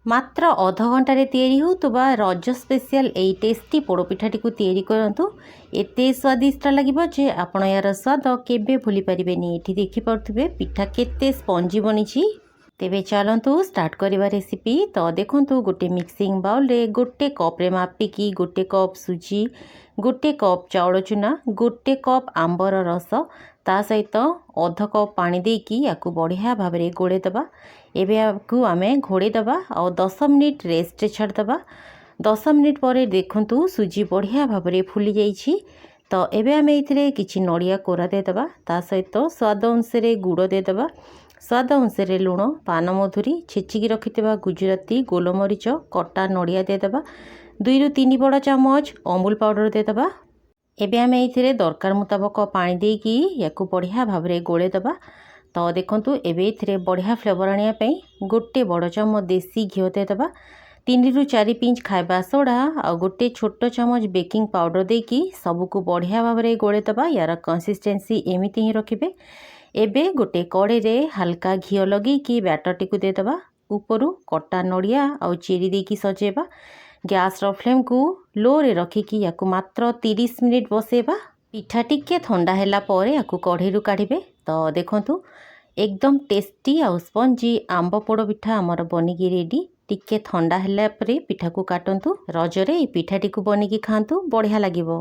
मात्र अध घंटे तैयारी होतुबा रज स्पेशल यही टेस्टी पोड़पिठाटी को तैयारी करंतु एते स्वादिष्ट लगे जे आपण यार स्वाद केबे भूली पारिबेनी। एठी देखि पड़थुबे पिठा केते स्पंजी बनी। तेबे चलतु स्टार्ट करवा रेसिपी। तो देखंतु गोटे मिक्सिंग बाउल रे गोटे कप रे मापिकी गोटे कप सुजी, गोटे कप चाउल चूना, गोटे कप आंबर रस, ता सहित अध कप पानी देकी याकू बढ़िया भाव में गोले दबा। एबे याकू आमे घोड़े दबा और 10 मिनिट रेस्ट छाड़दबा। 10 मिनिट पर देखंतु सुजी बढ़िया भाव में फुली जाइछि। तो एबे आमे इथिरे किछि नड़िया कोरा देदबा, ता सहित स्वाद अनुसार गुड़ देदबा, स्वाद अनुसार लुण, पान मधुरी, छेचिकी रखिथिबा गुजराती, गोलमरीच, कटा नड़िया देदबा, 2 ରୁ 3 बड़ चामच अमूल पाउडर देदबा। एबे आमे इथिरे दरकार मुताबक पानी देकी याकू बढ़िया भाव में गोले दबा। तो देखंतु एबे इथिरे बढ़िया फ्लेवर आनिया पई गोटे बड़ चामच देसी घिओ देदबा, 3 ରୁ 4 पिंच खाइबा सोडा और गोटे छोट चामच बेकिंग पाउडर देकी सबको बढ़िया भाव में गोले दबा। यार कंसिस्टेंसी एमिति ही रखिबे। एबे गोटे कड़े रे हल्का घिओ लगेकी बैटर टी को देदबा। उपरु कटा नड़िया और चेरी देकी सजेबा। गैस रो फ्लेम को लो रे रखिकी याकू मात्र 30 मिनिट बसेबा। पिठा टिके ठंडा हैला परे याकू कढ़ी रु काढ़िबे। तो देखंतु एकदम टेस्टी और स्पंजी आंब पोड़ पिठा आमर बनिकी रेडी। टिके ठंडा हैला परे पिठा को काटंतु। रजरे पिठाटी को बनिकी खांतु, बढ़िया लागिबो।